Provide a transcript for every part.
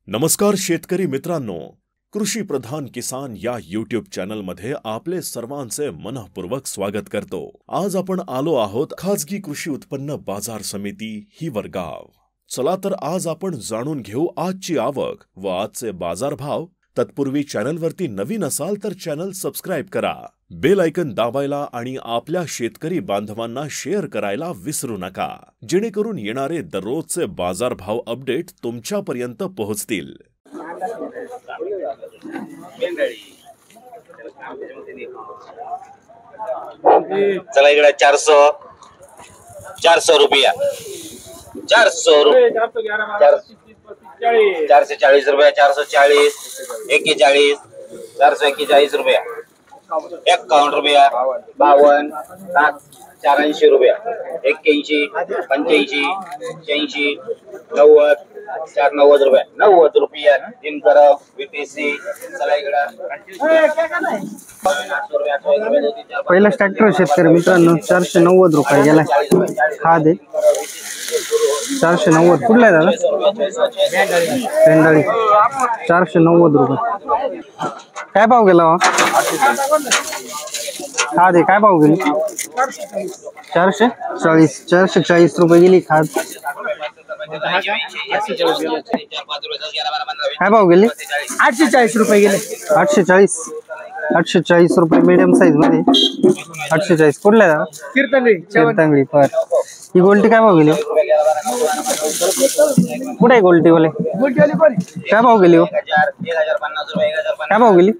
नमस्कार शेतकरी मित्रांनो, कृषी प्रधान किसान या यूट्यूब चॅनल मध्ये आपले सर्वांचे मनःपूर्वक स्वागत करतो। आज आपण आलो आहोत खाजगी कृषी उत्पन्न बाजार समिती हिवरगाव। चला तर आज आपण जाणून घेऊ आजची आवक व आजचे बाजारभाव। तत्पूर्वी चॅनलवरती नवीन असाल तर चॅनल सबस्क्राइब करा, बेल आयकन दाबायला आणि आपल्या शेतकरी बांधवांना शेअर करायला विसरू नका, जेणेकरून येणारे दररोजचे बाजारभाव अपडेट तुमच्यापर्यंत पोहोचतील। चला इकडे 400 रुपया 400 रुपये 440 रुपया 440 41 441 रुपया 51 रुपया 52 84 रुपया 81 85 86 90 490 रुपया 90 रुपया दिन करा बीपीसी। चला इकडे पहिला ट्रॅक्टर शेतकरी मित्रांनो 490 रुपये गेला। खाद आहे 490। कुठला आहे दादा? पेंडाळी 490 रुपये। काय भाव गेला? खाद आहे काय भाव गेली? 440 रुपये गेली खाद। काय भाव गेली? 840 रुपये गेले। 840 रुपये मीडियम साइज मध्ये 840। कुठला आहे? कीर्तनगडी पर। ही गोल्टी काय भाव गेली? कुठे आहे गोल्टी वाले? काय भाव गेली? काय भाव गेली?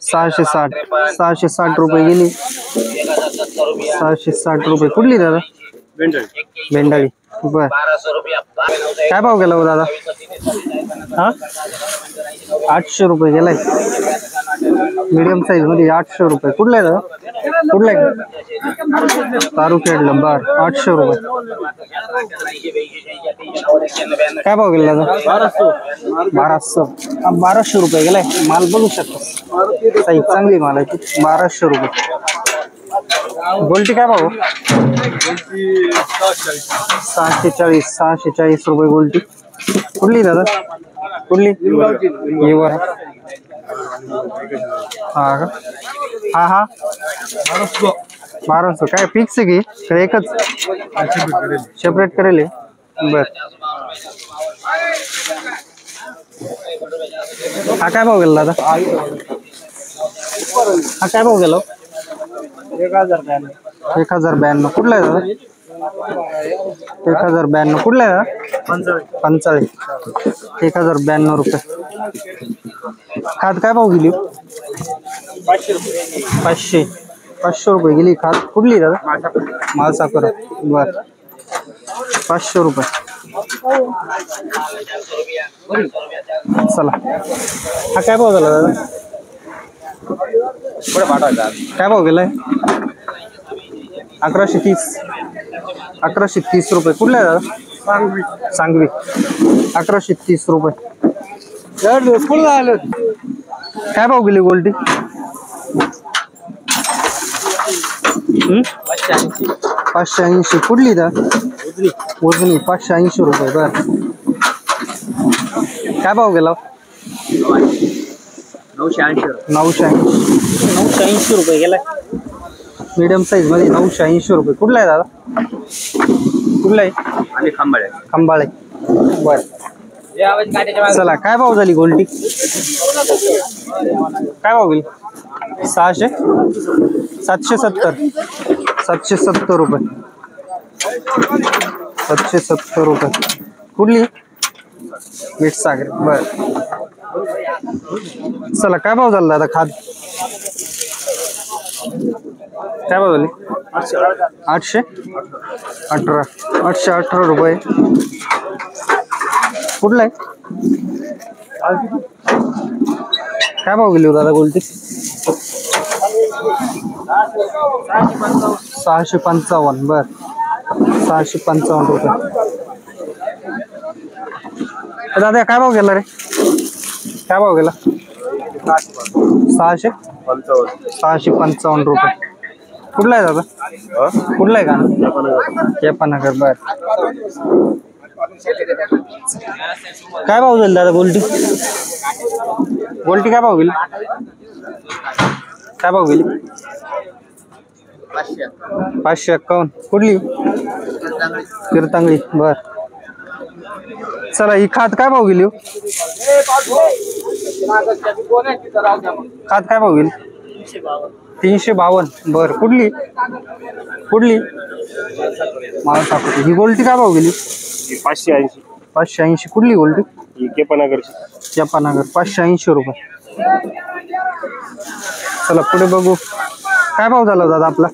660 रुपये गेली। 660 रुपये। कुठली दादा? भेंडाळी बर। काय भाव गेला हो दादा? हा 800 रुपये गेलाय मीडियम साइज मध्ये 800 रुपये। कुठला आहे दादा? कुठला आहे? तारुखेडला बर 800 रुपये। काय भाव गेला दादा? 1200 रुपये गेलाय। माल बघू शकतो साईज चांगली माल आहे 1200 रुपये। गोल्टी काय भाव? 640 रुपये गोल्टी। कुठली दादा? कुठली? येवर हा हा 1200। काय फिक्स आहे की एकच सेपरेट करेल? बर। हा काय भाव गेला दादा? हा काय भाव गेला? 1092। कुठला आहे दादा? 1092। कुठला आहे दादा? पंचाळी 1092 रुपये। खाद काय भाव गेली? 500 रुपये गेली खाद। कुठली दादा? मालसाखर बर 500 रुपये। चला हा काय भाव झाला दादा? काय भाव गेलाय? 1130 रुपये। कुठला आहे दादा? सांगवी 1130 रुपये। काय भाव गेली गोल्टी? 580। कुठली दा? वजनी 580 रुपये बर। काय भाव गेला? 980 रुपये गेलाय मीडियम साइज मध्ये 980 रुपये। कुठला आहे दादा? कुठला आहे? खंबाळे बर। चला काय भाव झाली गोल्टी? काय भाव गेली? 770 रुपये 770 रुपये। कुठली? मिठसागर बर। चला काय भाव झाला दादा खाद? काय भाव झाली? 818 रुपये। कुठला आहे? काय भाव गेली दादा गोल्टी? 655 बर 655 रुपये। दादा काय भाव गेला रे? काय भाव गेला? 655 रुपये। कुठला आहे दादा? कुठला आहे का? जयपानगर बर। काय भाव जाईल दादा गोल्टी? गोल्टी काय भाव गेली? काय भाव गेली? 551. कुठली? कीर्तांगळी. बर. चला ही खात काय भाव गेली? खात काय भाव गेली? 352. बर. कुठली? कुठली? ही गोल्टी काय भाव गेली? 580. 580. कुठली गोल्टी? केपनगरची. 580 रुपये. चला पुढे बघू. काय भाव झाला दादा आपला?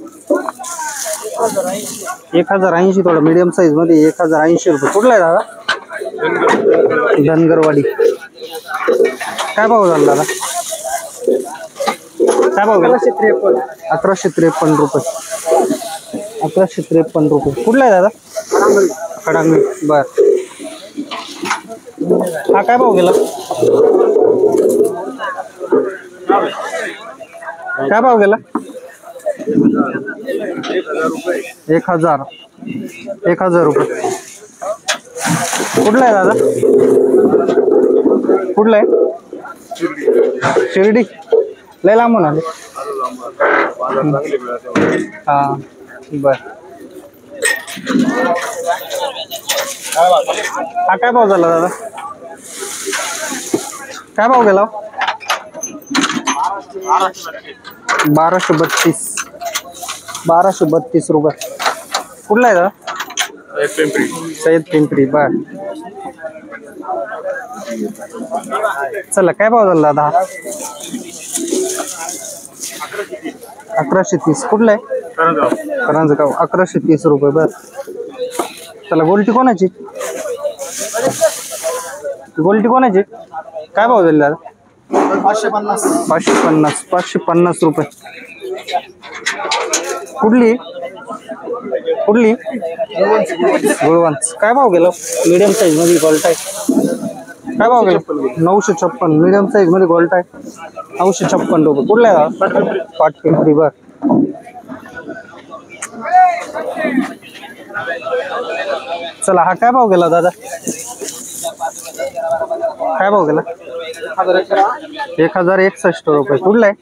1080. थोडा मीडियम साईज मध्ये 1080 रुपये. कुठला आहे दादा? धनगरवाडी. काय भाव झाला दादा? काय भाव गेला? 1153 रुपये. 1153 रुपये. कुठला आहे दादा? खडांगळी. बर. हा काय भाव गेला? काय भाव गेला? 1000 रुपये. कुठला आहे दादा? कुठला आहे? शिर्डी. लय लांबून आले. हा बर. हा काय भाव झाला दादा? काय भाव गेला? 1232 रुपये. कुठला आहे दादा? सय्यद पिंपरी. बर. चला काय भाव झाला दादा? 1130. कुठला आहे? करंजगाव. 1130 रुपये. बर. चला गोल्टी कोणाची? गोल्टी कोणाची? काय भाव झाले दादा? 550 रुपये. कुठली? कुठली? गुळवंच. काय भाव गेला? मीडियम साईज मध्ये गोल्ट आहे. काय भाव गेला? 956. मीडियम साईज मध्ये गोल्ट आहे. 956 रुपये. कुठला आहे दादा? पाटपिंपरी. बर. चला हा काय भाव गेला दादा? काय भाव गेला? 1061 रुपये. कुठला आहे?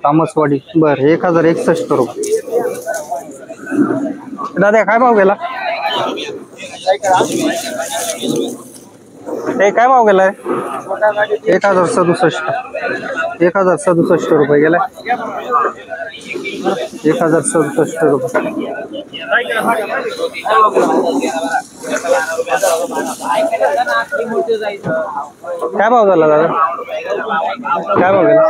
तामसवाडी. बर. 1061 रुपये. दादा काय भाव गेला? हे काय भाव गेलाय? 1067. 1067 रुपये गेलाय. 1067 रुपये. काय भाव झाला दादा? काय भाव गेला?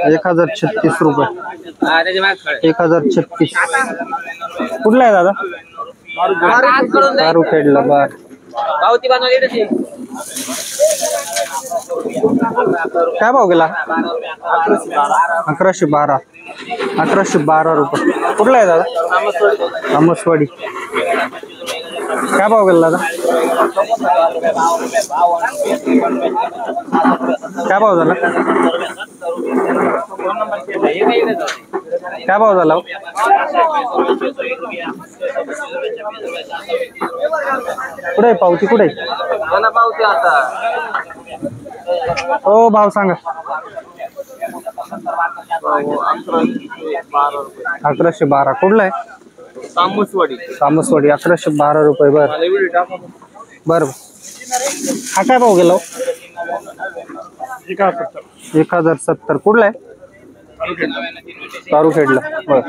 1036 रुपये. 1036. कुठला आहे दादा? दारू खेडला. बर. काय भाव गेला? 1112. 1112 रुपये. कुठला आहे दादा? तामसवाडी. काय भाव गेला दादा? काय भाव झाला? काय भाव झाला? कुठे पावती? कुठे? हो भाव सांगा. 1112. कुठला आहे? तामसवाडी. 1112 रुपये. बर. बर. हा काय भाव गेला? 1070. कुठला आहे? तारुखेडला. बर.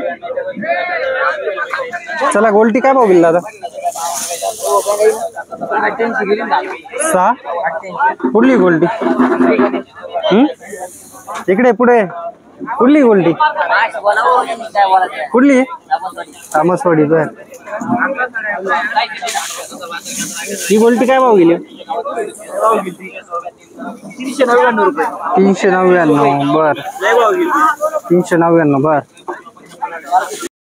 चला गोल्टी काय भाव गेला दादा? 6. कुठली गोल्टी? इकडे पुढे. कुठली गोल्टी? कुठली? तामसवाडी. बर. ही गोल्टी काय भाव गेली? 399 रुपये. 399. बर. 399. बर.